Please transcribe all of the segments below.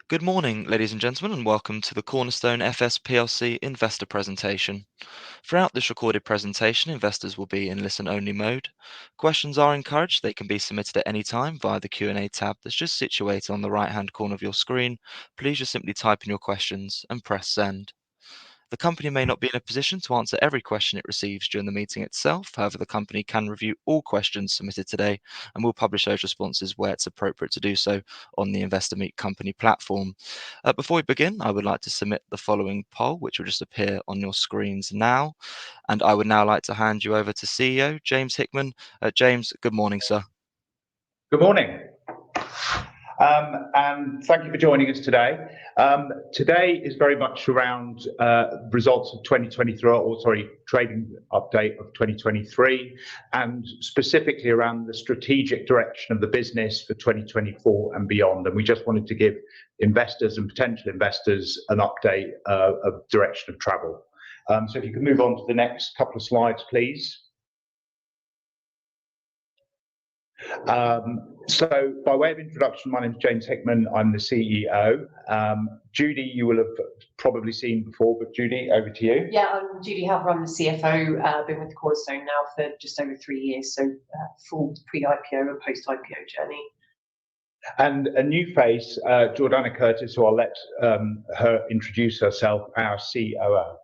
Good morning, ladies and gentlemen, and welcome to the Cornerstone FS PLC investor presentation. Throughout this recorded presentation, investors will be in listen-only mode. Questions are encouraged. They can be submitted at any time via the Q&A tab that's just situated on the right-hand corner of your screen. Please just simply type in your questions and press send. The company may not be in a position to answer every question it receives during the meeting itself. However, the company can review all questions submitted today and will publish those responses where it's appropriate to do so on the Investor Meet Company platform. Before we begin, I would like to submit the following poll, which will just appear on your screens now. And I would now like to hand you over to CEO James Hickman. James, good morning, sir. Good morning, and thank you for joining us today. Today is very much around results of 2023, trading update of 2023, and specifically around the strategic direction of the business for 2024 and beyond. And we just wanted to give investors and potential investors an update of direction of travel. So if you can move on to the next couple of slides, please. So by way of introduction, my name is James Hickman. I'm the CEO. Judy, you will have probably seen before, but Judy, over to you. Yeah, I'm Judy Helper. I'm the CFO. Been with Cornerstone now for just over 3 years, so full pre-IPO and post-IPO journey. And a new face, Jordana Curtis, who I'll let her introduce herself, our COO.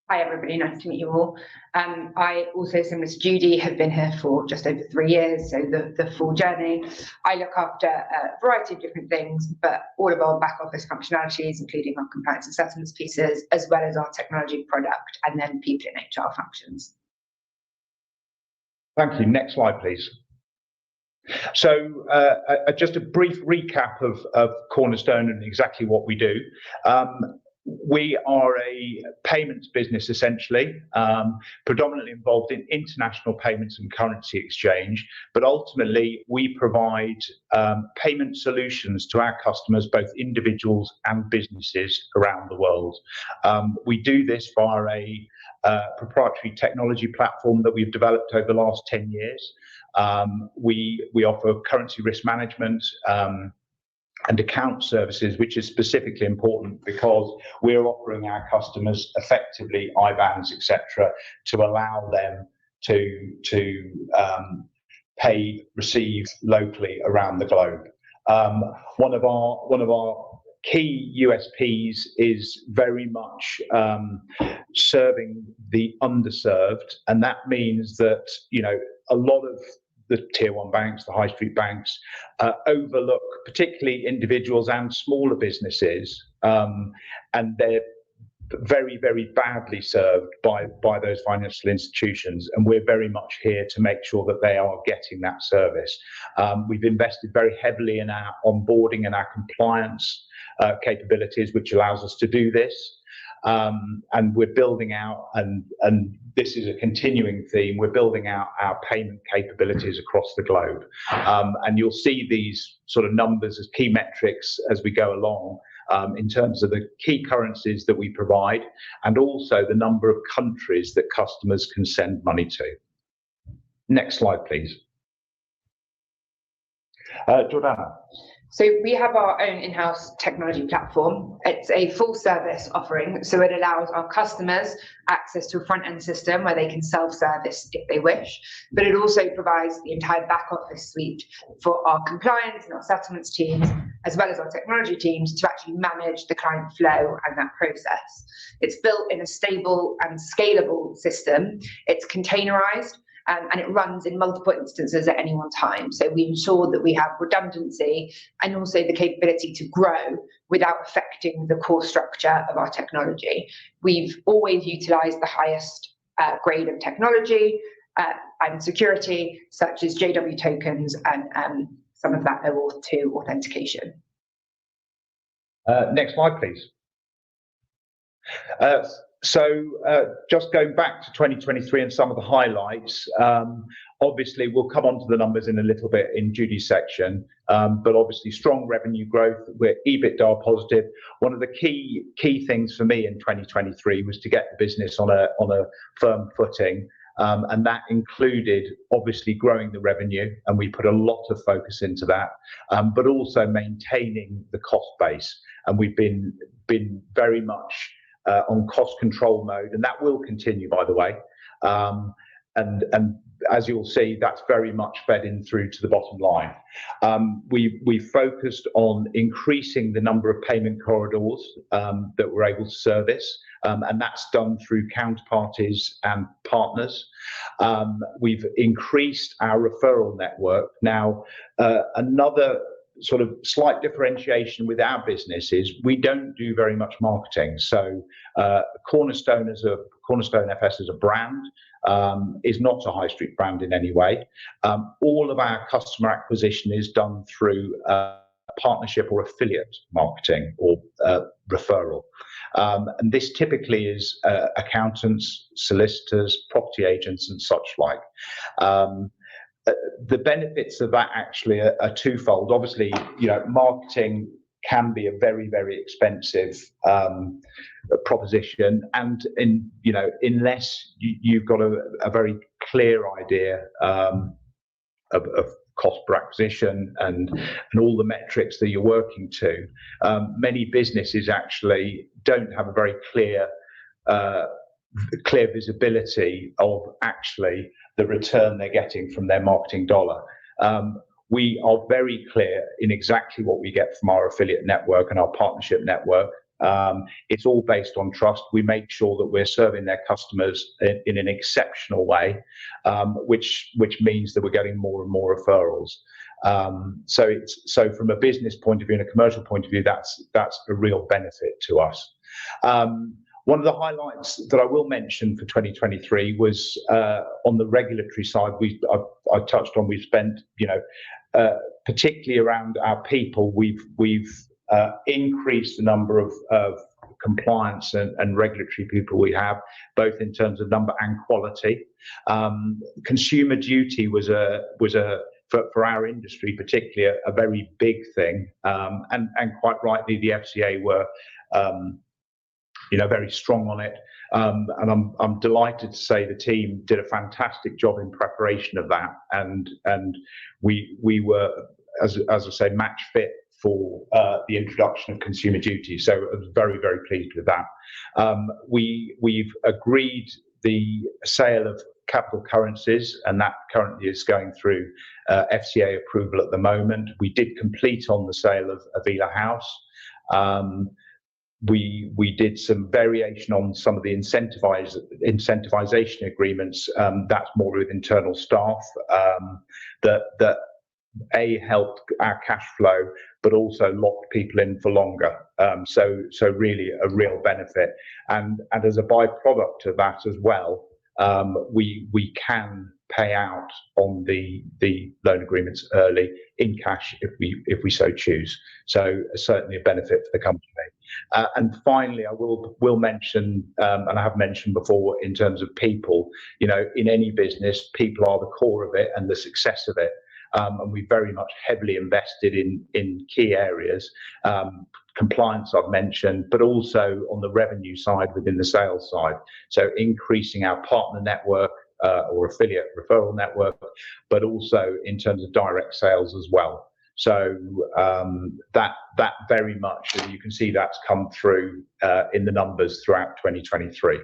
Hi everybody, nice to meet you all. I also, similar to Judy, have been here for just over 3 years, so the full journey. I look after a variety of different things, but all of our back office functionalities, including our compliance and settlements pieces, as well as our technology product, and then people in HR functions. Thank you. Next slide, please. So just a brief recap of Cornerstone and exactly what we do. We are a payments business, essentially, predominantly involved in international payments and currency exchange, but ultimately we provide payment solutions to our customers, both individuals and businesses around the world. We do this via a proprietary technology platform that we've developed over the last 10 years. We offer currency risk management and account services, which is specifically important because we're offering our customers effectively IBANs, etc., to allow them to receive locally around the globe. One of our key USPs is very much serving the underserved, and that means that a lot of the tier 1 banks, the high street banks, overlook particularly individuals and smaller businesses, and they're very, very badly served by those financial institutions, and we're very much here to make sure that they are getting that service. We've invested very heavily in our onboarding and our compliance capabilities, which allows us to do this. And we're building out, and this is a continuing theme, we're building out our payment capabilities across the globe. And you'll see these sort of numbers as key metrics as we go along, in terms of the key currencies that we provide, and also the number of countries that customers can send money to. Next slide, please. Jordana. So we have our own in-house technology platform. It's a full service offering, so it allows our customers access to a front-end system where they can self-service if they wish, but it also provides the entire back office suite for our compliance and our settlements teams, as well as our technology teams, to actually manage the client flow and that process. It's built in a stable and scalable system. It's containerized, and it runs in multiple instances at any one time. So we ensure that we have redundancy and also the capability to grow without affecting the core structure of our technology. We've always utilized the highest grade of technology and security, such as JW tokens and some of that OAuth 2 authentication. Next slide, please. So just going back to 2023 and some of the highlights, obviously we'll come on to the numbers in a little bit in Judy's section, but obviously strong revenue growth, we're EBITDA positive. One of the key things for me in 2023 was to get the business on a firm footing, And that included obviously growing the revenue, and we put a lot of focus into that, but also maintaining the cost base. And we've been very much on cost control mode, and that will continue, by the way. And as you'll see, that's very much fed in through to the bottom line. We focused on increasing the number of payment corridors that we're able to service, and that's done through counterparties and partners. We've increased our referral network. Now, another sort of slight differentiation with our business is we don't do very much marketing. So Cornerstone FS as a brand is not a high street brand in any way. All of our customer acquisition is done through partnership or affiliate marketing or referral. And this typically is accountants, solicitors, property agents, and such like. The benefits of that actually are twofold. Obviously, marketing can be a very, very expensive proposition, and unless you've got a very clear idea of cost per acquisition and all the metrics that you're working to, many businesses actually don't have a very clear visibility of actually the return they're getting from their marketing dollar. We are very clear in exactly what we get from our affiliate network and our partnership network. It's all based on trust. We make sure that we're serving their customers in an exceptional way, which means that we're getting more and more referrals. So from a business point of view and a commercial point of view, that's a real benefit to us. One of the highlights that I will mention for 2023 was on the regulatory side. I touched on. We've spent, particularly around our people. We've increased the number of compliance and regulatory people we have, both in terms of number and quality. Consumer duty was for our industry particularly a very big thing, and quite rightly the FCA were very strong on it, and I'm delighted to say the team did a fantastic job in preparation of that, and we were, as I say, match fit for the introduction of consumer duty. So I was very, very pleased with that. We've agreed the sale of capital currencies, and that currently is going through FCA approval at the moment. We did complete on the sale of Avila House. We did some variation on some of the incentivization agreements. That's more with internal staff that helped our cash flow, but also locked people in for longer. So really a real benefit. And as a byproduct of that as well, we can pay out on the loan agreements early in cash if we so choose. So certainly a benefit for the company. And finally, I will mention, and I have mentioned before, in terms of people, in any business, people are the core of it and the success of it. And we very much heavily invested in key areas. Compliance I've mentioned, but also on the revenue side within the sales side. So increasing our partner network or affiliate referral network, but also in terms of direct sales as well. So that very much, and you can see that's come through in the numbers throughout 2023.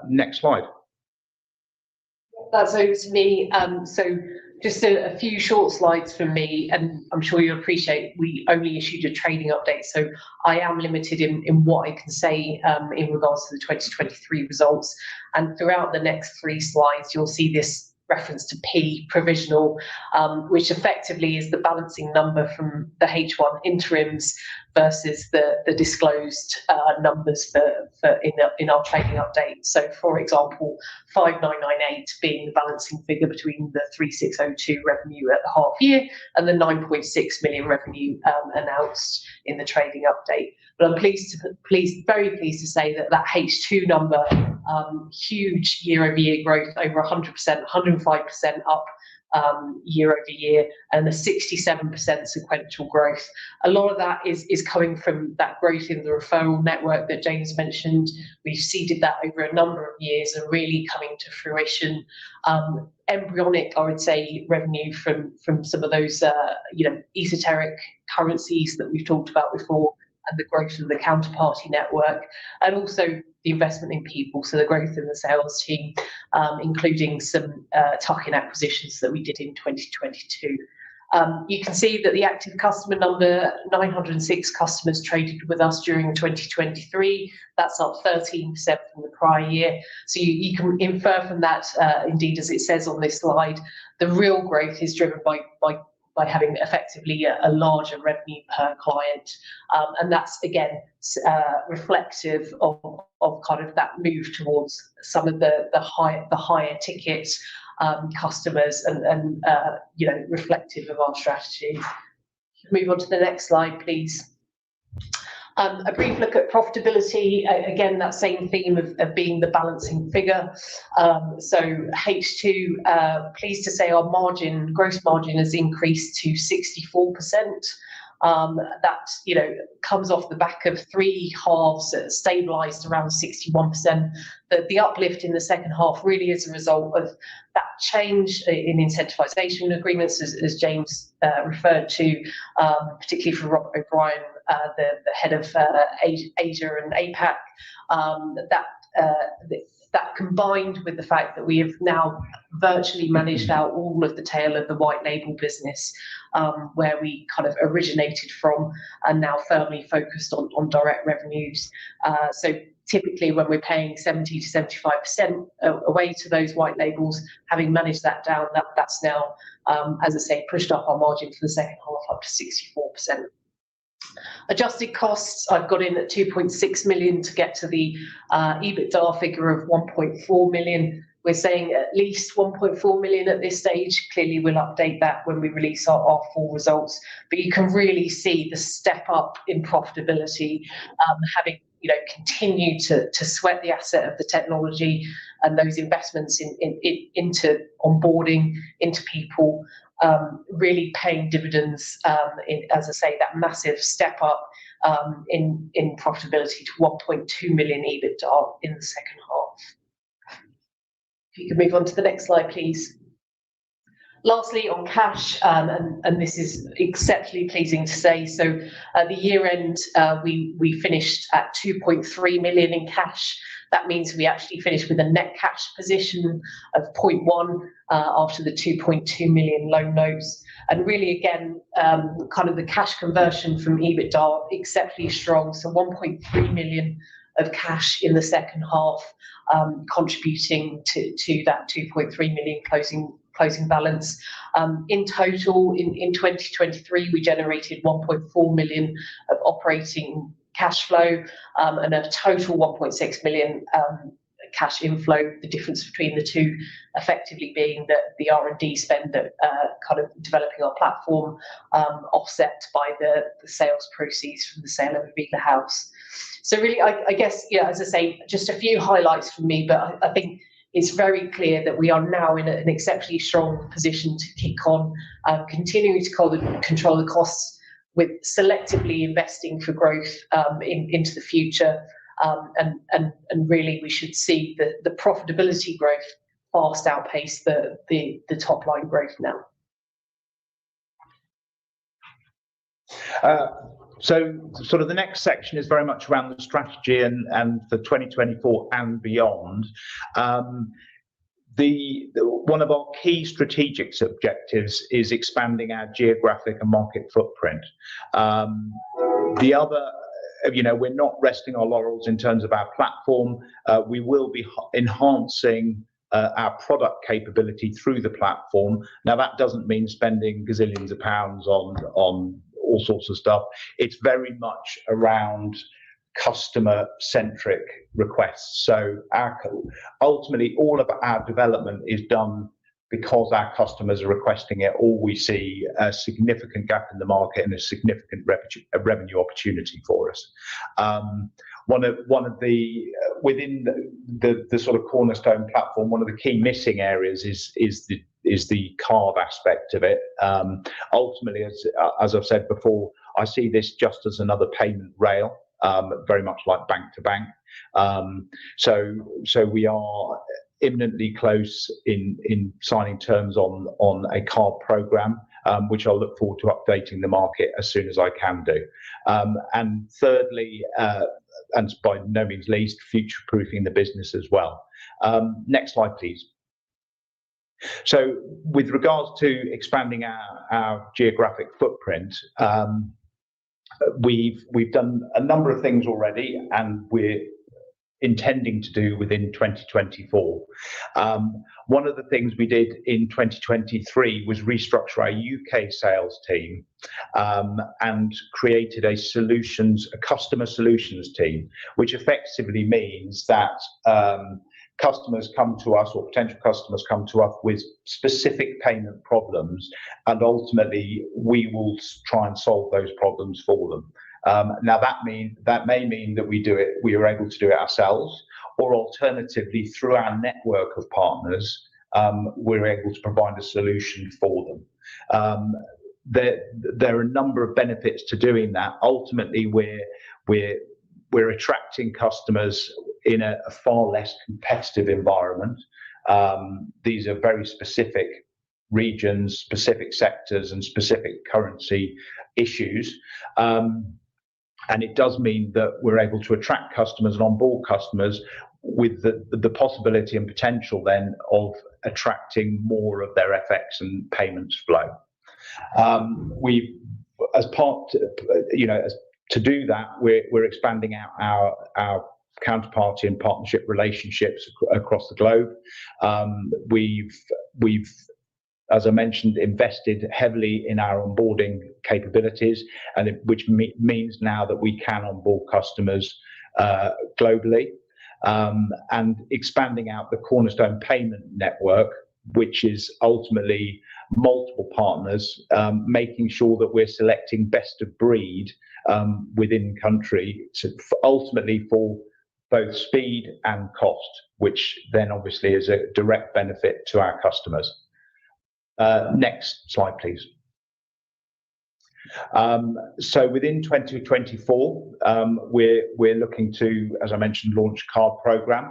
Next slide. That's over to me. So just a few short slides from me, and I'm sure you'll appreciate we only issued a trading update, so I am limited in what I can say in regards to the 2023 results. And throughout the next 3 slides, you'll see this reference to P, provisional, which effectively is the balancing number from the H1 interims versus the disclosed numbers in our trading update. So, for example, 5998 being the balancing figure between the 3602 revenue at the half year and the 9.6 million revenue announced in the trading update. But I'm very pleased to say that H2 number, huge year-over-year growth, over 100%, 105% up year over year, and a 67% sequential growth. A lot of that is coming from that growth in the referral network that James mentioned. We've seeded that over a number of years and really coming to fruition. Embryonic, I would say, revenue from some of those esoteric currencies that we've talked about before, and the growth of the counterparty network, and also the investment in people, so the growth in the sales team, including some tuck-in acquisitions that we did in 2022. You can see that the active customer number, 906 customers traded with us during 2023. That's up 13% from the prior year. So you can infer from that, indeed, as it says on this slide, the real growth is driven by having effectively a larger revenue per client. And that's, again, reflective of kind of that move towards some of the higher ticket customers and reflective of our strategy. Move on to the next slide, please. A brief look at profitability. Again, that same theme of being the balancing figure. So H2, pleased to say our gross margin has increased to 64%. That comes off the back of 3 halves that stabilised around 61%. The uplift in the second half really is a result of that change in incentivisation agreements, as James referred to, particularly for Rob O'Brien, the head of Asia and APAC. That combined with the fact that we have now virtually managed out all of the tail of the white label business, where we kind of originated from, and now firmly focused on direct revenues. So typically when we're paying 70 to 75% away to those white labels, having managed that down, that's now, as I say, pushed up our margin for the second half up to 64%. Adjusted costs, I've got in at 2.6 million to get to the EBITDA figure of 1.4 million. We're saying at least 1.4 million at this stage. Clearly, we'll update that when we release our full results. But you can really see the step up in profitability, having continued to sweat the asset of the technology and those investments into onboarding, into people, really paying dividends, as I say, that massive step up in profitability to 1.2 million EBITDA in the second half. If you could move on to the next slide, please. Lastly, on cash, and this is exceptionally pleasing to say, so at the year end, we finished at 2.3 million in cash. That means we actually finished with a net cash position of 0.1 after the 2.2 million loan notes. And really, again, kind of the cash conversion from EBITDA exceptionally strong. So 1.3 million of cash in the second half, contributing to that 2.3 million closing balance. In total, in 2023, we generated 1.4 million of operating cash flow, and a total 1.6 million cash inflow. The difference between the two effectively being that the R&D spend that kind of developing our platform, offset by the sales proceeds from the sale of Aviva House. So really, I guess, as I say, just a few highlights from me, but I think it's very clear that we are now in an exceptionally strong position to kick on, continuing to control the costs with selectively investing for growth into the future. And really, we should see the profitability growth fast outpace the top line growth now. So sort of the next section is very much around the strategy and for 2024 and beyond. One of our key strategic objectives is expanding our geographic and market footprint. The other, we're not resting our laurels in terms of our platform. We will be enhancing our product capability through the platform. Now, that doesn't mean spending gazillions of pounds on all sorts of stuff. It's very much around customer-centric requests. So ultimately, all of our development is done because our customers are requesting it, or we see a significant gap in the market and a significant revenue opportunity for us. One of the within the sort of Cornerstone platform, one of the key missing areas is the card aspect of it. Ultimately, as I've said before, I see this just as another payment rail, very much like bank to bank. So we are imminently close in signing terms on a card program, which I'll look forward to updating the market as soon as I can do. And thirdly, and by no means least, future-proofing the business as well. Next slide, please. So with regards to expanding our geographic footprint, we've done a number of things already, and we're intending to do within 2024. One of the things we did in 2023 was restructure our UK sales team, and created a customer solutions team, which effectively means that customers come to us, or potential customers come to us with specific payment problems, and ultimately we will try and solve those problems for them. Now that may mean that we are able to do it ourselves, or alternatively through our network of partners, we're able to provide a solution for them. There are a number of benefits to doing that. Ultimately, we're attracting customers in a far less competitive environment. These are very specific regions, specific sectors, and specific currency issues. And it does mean that we're able to attract customers and onboard customers with the possibility and potential then of attracting more of their FX and payments flow. To do that, we're expanding out our counterparty and partnership relationships across the globe. We've, as I mentioned, invested heavily in our onboarding capabilities, which means now that we can onboard customers globally, and expanding out the Cornerstone payment network, which is ultimately multiple partners, making sure that we're selecting best of breed within country, ultimately for both speed and cost, which then obviously is a direct benefit to our customers. Next slide, please. So within 2024, we're looking to, as I mentioned, launch a card program.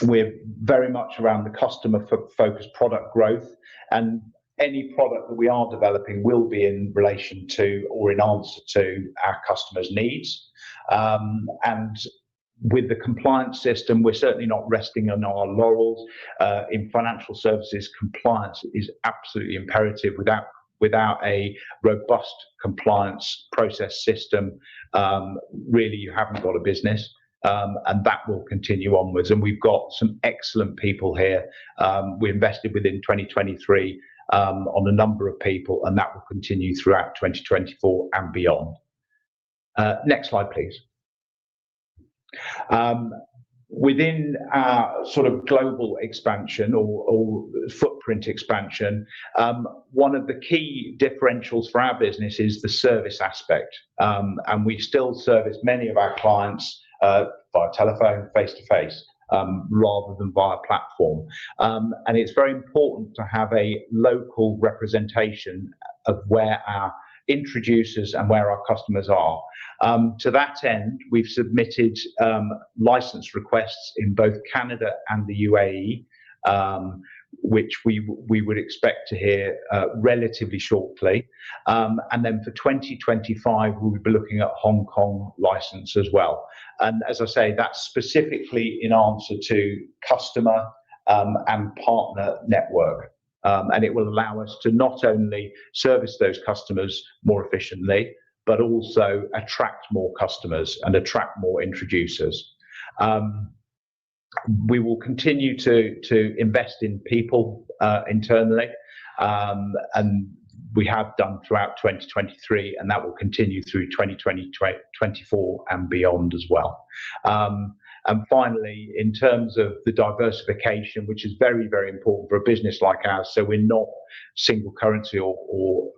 We're very much around the customer-focused product growth, and any product that we are developing will be in relation to or in answer to our customers' needs. And with the compliance system, we're certainly not resting on our laurels. In financial services, compliance is absolutely imperative. Without a robust compliance process system, really you haven't got a business, and that will continue onwards. And we've got some excellent people here. We invested within 2023 on a number of people, and that will continue throughout 2024 and beyond. Next slide, please. Within our sort of global expansion or footprint expansion, one of the key differentials for our business is the service aspect, and we still service many of our clients via telephone, face to face, rather than via platform. And it's very important to have a local representation of where our introducers and where our customers are. To that end, we've submitted license requests in both Canada and the UAE, which we would expect to hear relatively shortly. And then for 2025, we'll be looking at Hong Kong license as well. And as I say, that's specifically in answer to customer and partner network. And it will allow us to not only service those customers more efficiently, but also attract more customers and attract more introducers. We will continue to invest in people internally, and we have done throughout 2023, and that will continue through 2024 and beyond as well. And finally, in terms of the diversification, which is very, very important for a business like ours, so we're not single currency or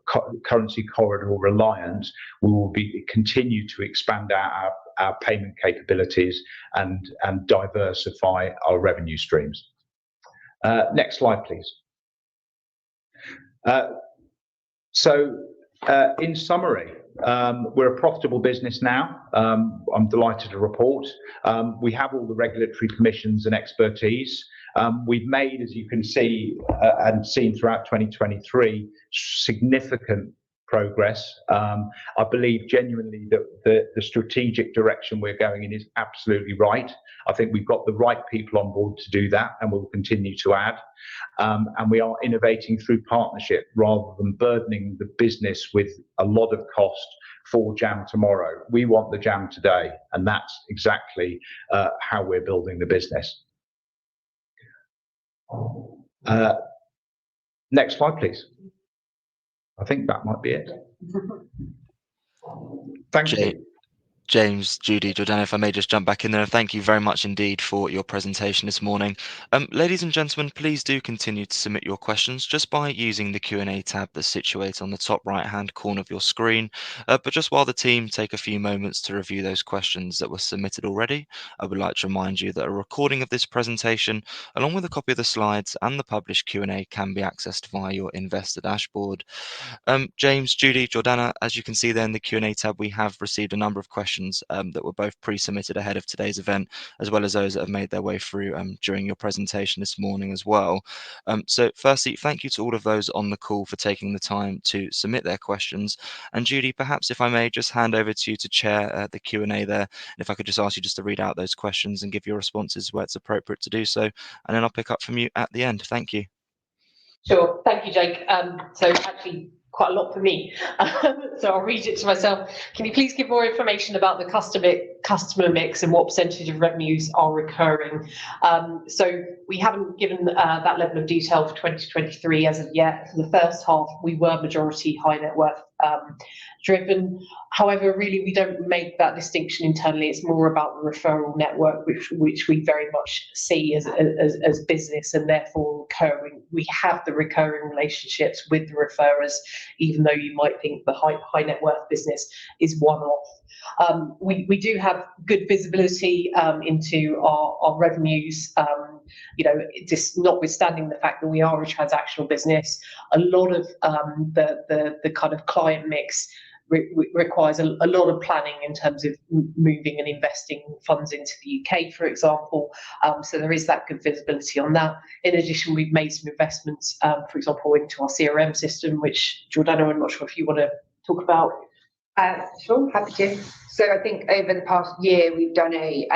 currency corridor reliant, we will continue to expand our payment capabilities and diversify our revenue streams. Next slide, please. In summary, we're a profitable business now. I'm delighted to report. We have all the regulatory permissions and expertise. We've made, as you can see and seen throughout 2023, significant progress. I believe genuinely that the strategic direction we're going in is absolutely right. I think we've got the right people on board to do that, and we'll continue to add. And we are innovating through partnership rather than burdening the business with a lot of cost for jam tomorrow. We want the jam today, and that's exactly how we're building the business. Next slide, please. I think that might be it. Thank you. James, Judy, Jordana, if I may just jump back in there, thank you very much indeed for your presentation this morning. Ladies and gentlemen, please do continue to submit your questions just by using the Q&A tab that's situated on the top right-hand corner of your screen. But just while the team take a few moments to review those questions that were submitted already, I would like to remind you that a recording of this presentation, along with a copy of the slides and the published Q&A, can be accessed via your investor dashboard. James, Judy, Jordana, as you can see there in the Q&A tab, we have received a number of questions that were both pre-submitted ahead of today's event, as well as those that have made their way through during your presentation this morning as well. So firstly, thank you to all of those on the call for taking the time to submit their questions. And Judy, perhaps if I may just hand over to you to chair the Q&A there, and if I could just ask you just to read out those questions and give your responses where it's appropriate to do so, and then I'll pick up from you at the end. Thank you. Sure. Thank you, Jake. So actually quite a lot for me. So I'll read it to myself. Can you please give more information about the customer mix and what percentage of revenues are recurring? So we haven't given that level of detail for 2023 as of yet. For the first half, we were majority high net worth driven. However, really, we don't make that distinction internally. It's more about the referral network, which we very much see as business, and therefore recurring. We have the recurring relationships with the referrers, even though you might think the high net worth business is one-off. We do have good visibility into our revenues. Just notwithstanding the fact that we are a transactional business, a lot of the kind of client mix requires a lot of planning in terms of moving and investing funds into the UK, for example. So there is that good visibility on that. In addition, we've made some investments, for example, into our CRM system, which, Jordana, I'm not sure if you want to talk about. Sure, happy to. So I think over the past year, we've done a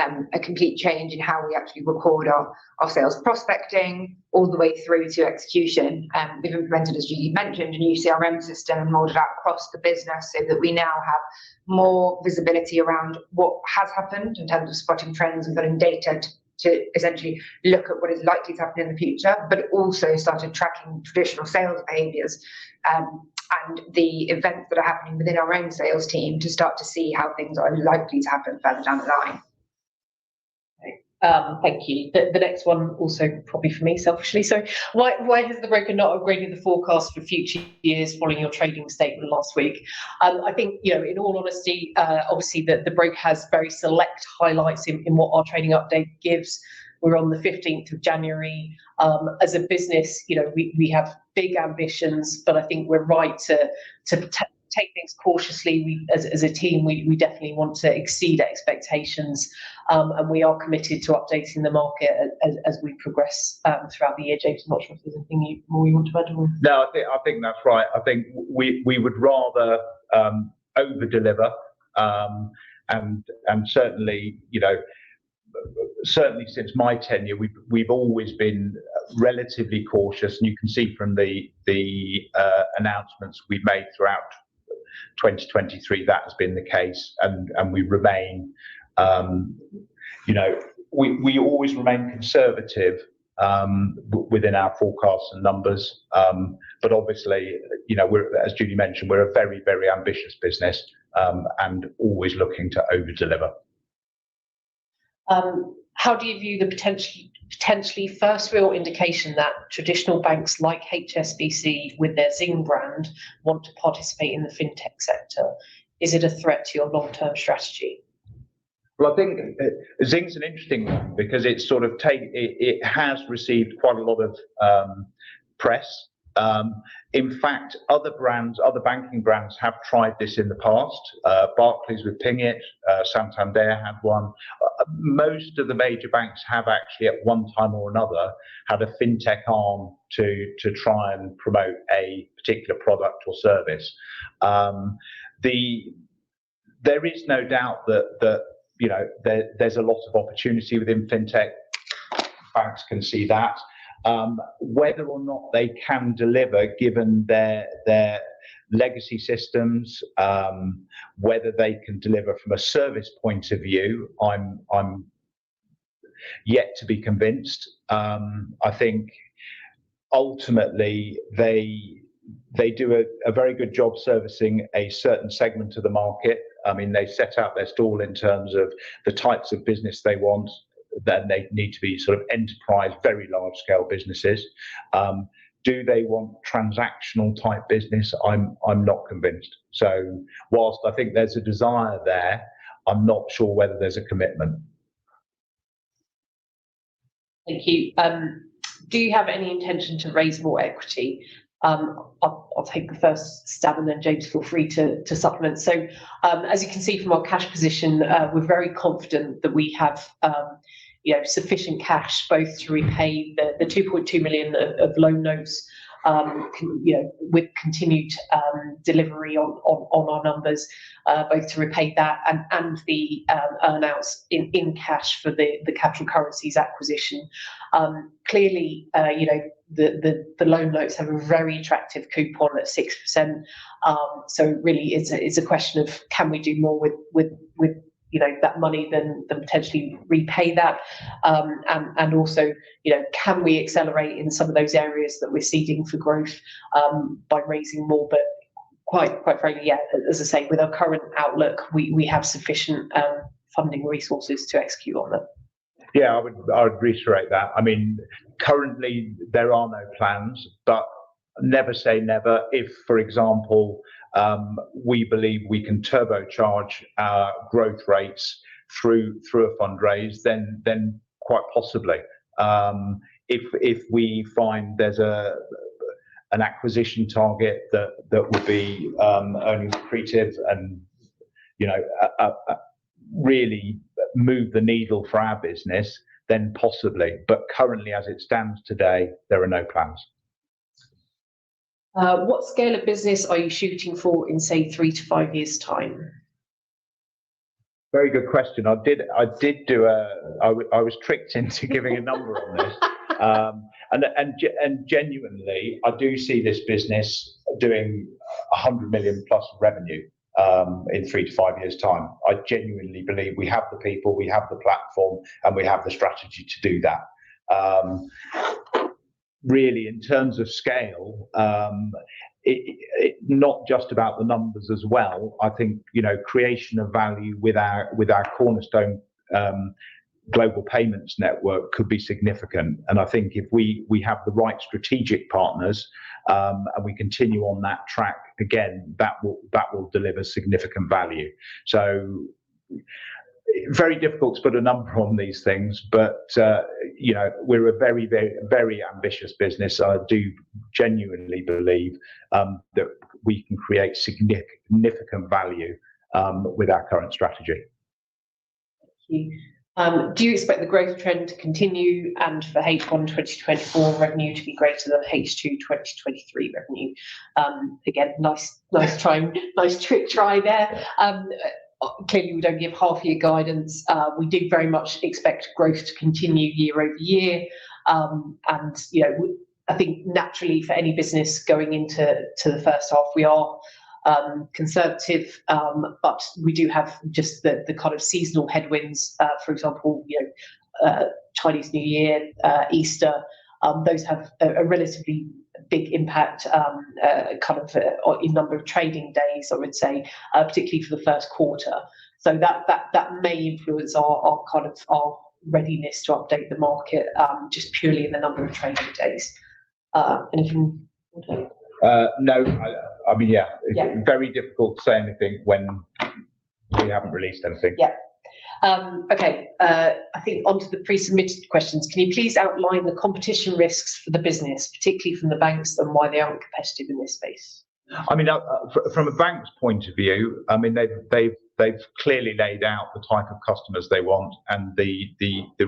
complete change in how we actually record our sales prospecting all the way through to execution. We've implemented, as Judy mentioned, a new CRM system and rolled it out across the business so that we now have more visibility around what has happened in terms of spotting trends and getting data to essentially look at what is likely to happen in the future, but also started tracking traditional sales behaviours and the events that are happening within our own sales team to start to see how things are likely to happen further down the line. Thank you. The next one also probably for me selfishly. So why has the broker not upgraded the forecast for future years following your trading statement last week? I think, in all honesty, obviously the broker has very select highlights in what our trading update gives. We're on the 15th of January. As a business, we have big ambitions, but I think we're right to take things cautiously. We, as a team, we definitely want to exceed expectations, and we are committed to updating the market as we progress throughout the year. James, I'm not sure if there's anything more you want to add on. No, I think that's right. I think we would rather over deliver, and certainly, certainly since my tenure, we've always been relatively cautious, and you can see from the announcements we've made throughout 2023 that has been the case, and we remain, we always remain conservative within our forecasts and numbers, but obviously, we're, as Judy mentioned, we're a very, very ambitious business, and always looking to over deliver. How do you view the potentially first real indication that traditional banks like HSBC with their Zing brand want to participate in the fintech sector? Is it a threat to your long-term strategy? Well, I think Zing's an interesting one because it's sort of it has received quite a lot of press. In fact, other banking brands have tried this in the past. Barclays with Ping It, Santander had one. Most of the major banks have actually, at one time or another, had a fintech arm to try and promote a particular product or service. There is no doubt that there's a lot of opportunity within fintech. Banks can see that. Whether or not they can deliver, given their legacy systems, whether they can deliver from a service point of view, I'm yet to be convinced. I think ultimately they do a very good job servicing a certain segment of the market. I mean, they set out their stall in terms of the types of business they want. Then they need to be sort of enterprise, very large scale businesses. Do they want transactional type business? I'm not convinced. So whilst I think there's a desire there, I'm not sure whether there's a commitment. Thank you. Do you have any intention to raise more equity? I'll take the first stab, and then James, feel free to supplement. So as you can see from our cash position, we're very confident that we have sufficient cash both to repay the 2.2 million of loan notes, with continued delivery on our numbers, both to repay that and the earn-outs in cash for the Capital Currencies acquisition. Clearly, the loan notes have a very attractive coupon at 6%. So really, it's a question of, can we do more with that money than potentially repay that, and also can we accelerate in some of those areas that we're seeding for growth by raising more. But quite frankly, yeah, as I say, with our current outlook, we have sufficient funding resources to execute on them. Yeah, I would reiterate that. I mean, currently there are no plans, but never say never. If, for example, we believe we can turbocharge our growth rates through a fundraise, then quite possibly. If we find there's an acquisition target that will be earnings accretive and really move the needle for our business, then possibly. But currently, as it stands today, there are no plans. What scale of business are you shooting for in, say, 3 to 5 years' time? Very good question. I was tricked into giving a number on this, and genuinely, I do see this business doing 100 million plus revenue in 3 to 5 years' time. I genuinely believe we have the people, we have the platform, and we have the strategy to do that. Really, in terms of scale, it not just about the numbers as well. I think creation of value with our Cornerstone global payments network could be significant. And I think if we have the right strategic partners and we continue on that track, again, that will deliver significant value. So very difficult to put a number on these things, but we're a very, very, very ambitious business. I do genuinely believe that we can create significant value with our current strategy. Thank you. Do you expect the growth trend to continue, and for H1 2024 revenue to be greater than H2 2023 revenue? Again, nice trick try there. Clearly, we don't give half-year guidance. We do very much expect growth to continue year over year, and I think naturally for any business going into the first half, we are conservative, but we do have just the kind of seasonal headwinds. For example, Chinese New Year, Easter. Those have a relatively big impact in number of trading days, I would say, particularly for the first quarter. So that may influence our readiness to update the market, just purely in the number of trading days. Anything? No, I mean, yeah, it's very difficult to say anything when we haven't released anything. Yeah. Okay, I think onto the pre-submitted questions. Can you please outline the competition risks for the business, particularly from the banks, and why they aren't competitive in this space? I mean, from a bank's point of view, I mean they've clearly laid out the type of customers they want and the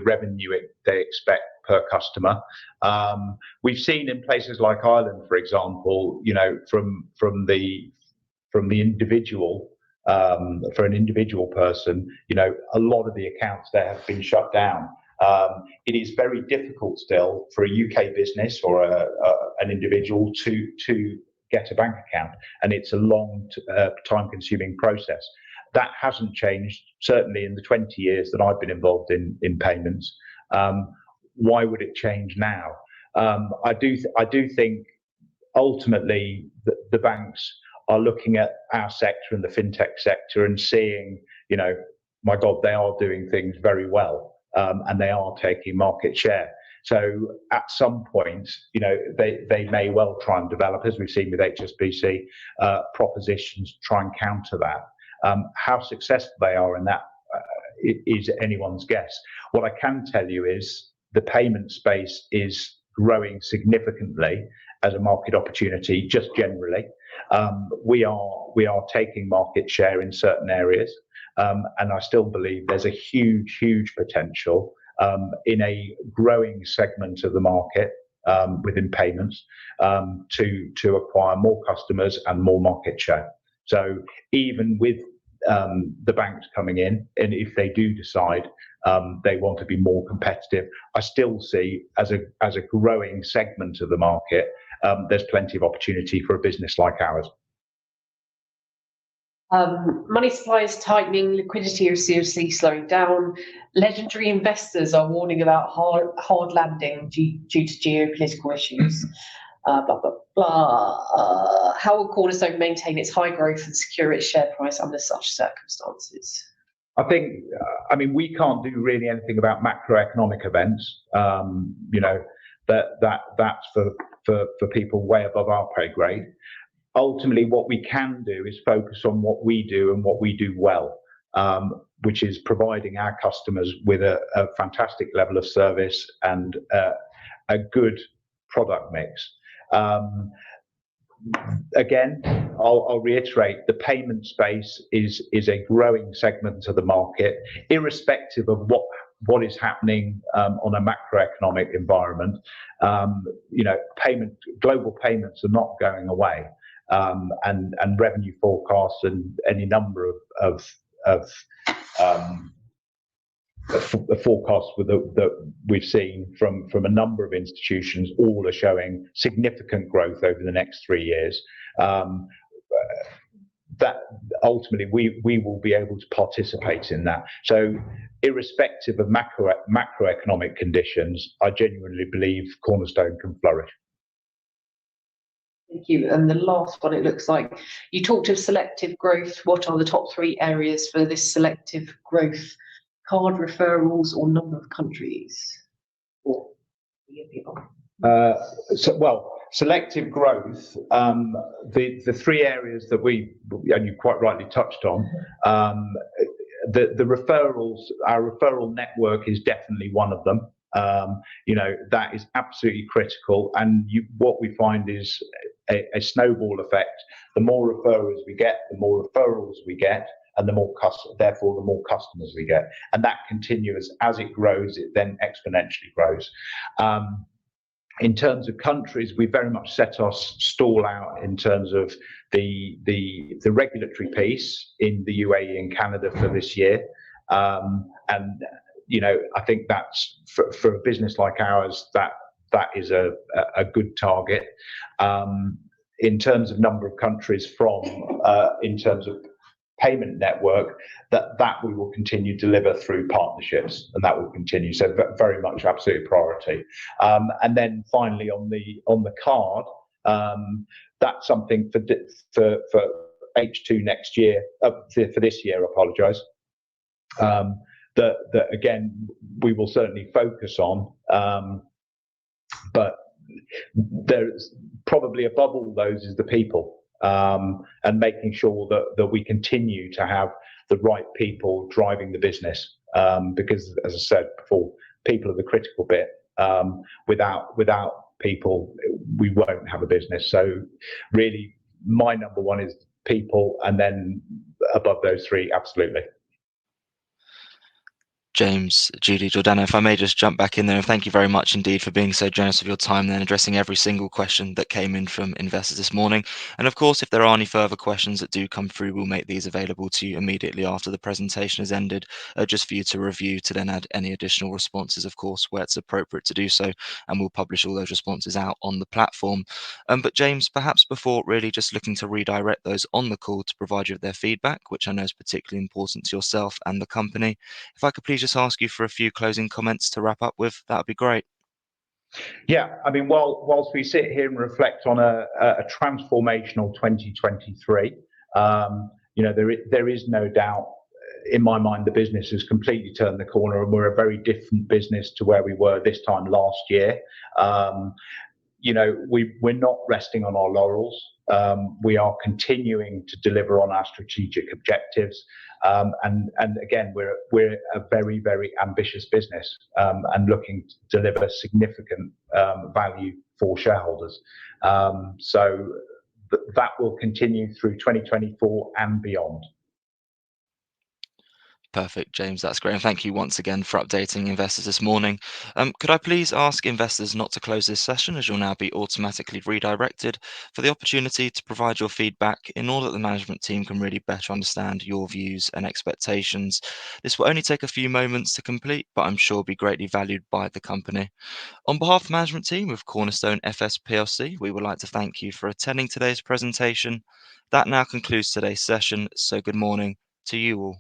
revenue they expect per customer. We've seen in places like Ireland, for example, you know, from the individual. For an individual person, you know, a lot of the accounts there have been shut down. It is very difficult still for a UK business or an individual to get a bank account, and it's a long time-consuming process. That hasn't changed, certainly in the 20 years that I've been involved in payments. Why would it change now? I do think ultimately the banks are looking at our sector and the fintech sector and seeing, you know, my God, they are doing things very well, and they are taking market share. So at some point, you know, they may well try and develop, as we've seen with HSBC, propositions to try and counter that. How successful they are in that is anyone's guess. What I can tell you is the payment space is growing significantly as a market opportunity, just generally. We are taking market share in certain areas, and I still believe there's a huge potential in a growing segment of the market within payments to acquire more customers and more market share. So even with the banks coming in, and if they do decide they want to be more competitive, I still see as a growing segment of the market, there's plenty of opportunity for a business like ours. Money supply is tightening, liquidity is seriously slowing down. Legendary investors are warning about hard landing due to geopolitical issues. Blah, blah, blah. How will Cornerstone maintain its high growth and secure its share price under such circumstances? I think, I mean, we can't do really anything about macroeconomic events. You know, that's for people way above our pay grade. Ultimately, what we can do is focus on what we do and what we do well, which is providing our customers with a fantastic level of service and a good product mix. Again, I'll reiterate, the payment space is a growing segment of the market, irrespective of what is happening on a macroeconomic environment. You know, global payments are not going away, and revenue forecasts and any number of forecasts that we've seen from a number of institutions, all are showing significant growth over the next 3 years. That ultimately we will be able to participate in that. So irrespective of macroeconomic conditions, I genuinely believe Cornerstone can flourish. Thank you. And the last one, it looks like you talked of selective growth. What are the top 3 areas for this selective growth? Card referrals or number of countries? Or selective growth. The 3 areas that and you quite rightly touched on. The referrals, our referral network is definitely one of them. You know, that is absolutely critical, and what we find is a snowball effect. The more referrals we get, and therefore the more customers we get, and that continues as it grows. It then exponentially grows. In terms of countries, we very much set our stall out in terms of the regulatory piece in the UAE and Canada for this year, and you know, I think that's for a business like ours, that is a good target. In terms of number of countries in terms of payment network, that we will continue to deliver through partnerships, and that will continue. So very much absolute priority. And then finally on the card, that's something for H2 next year, for this year, apologise. That again we will certainly focus on, but there's probably above all those is the people, and making sure that we continue to have the right people driving the business. because, as I said before, people are the critical bit. Without people, we won't have a business. So really, my number one is people, and then above those three, absolutely. James, Judy, Jordana, if I may just jump back in there, and thank you very much indeed for being so generous with your time then, addressing every single question that came in from investors this morning. And of course, if there are any further questions that do come through, we'll make these available to you immediately after the presentation has ended, just for you to review, to then add any additional responses, of course, where it's appropriate to do so. And we'll publish all those responses out on the platform. But James, perhaps before really just looking to redirect those on the call to provide you with their feedback, which I know is particularly important to yourself and the company, if I could please just ask you for a few closing comments to wrap up with, that would be great. Yeah, I mean, whilst we sit here and reflect on a transformational 2023, there is no doubt in my mind the business has completely turned the corner, and we're a very different business to where we were this time last year. We're not resting on our laurels. We are continuing to deliver on our strategic objectives. And again, we're a very, very ambitious business, and looking to deliver significant value for shareholders. So that will continue through 2024 and beyond. Perfect, James. That's great. And thank you once again for updating investors this morning. Could I please ask investors not to close this session, as you'll now be automatically redirected for the opportunity to provide your feedback in order that the management team can really better understand your views and expectations. This will only take a few moments to complete, but I'm sure will be greatly valued by the company. On behalf of the management team of Cornerstone FS PLC, we would like to thank you for attending today's presentation. That now concludes today's session. So good morning to you all.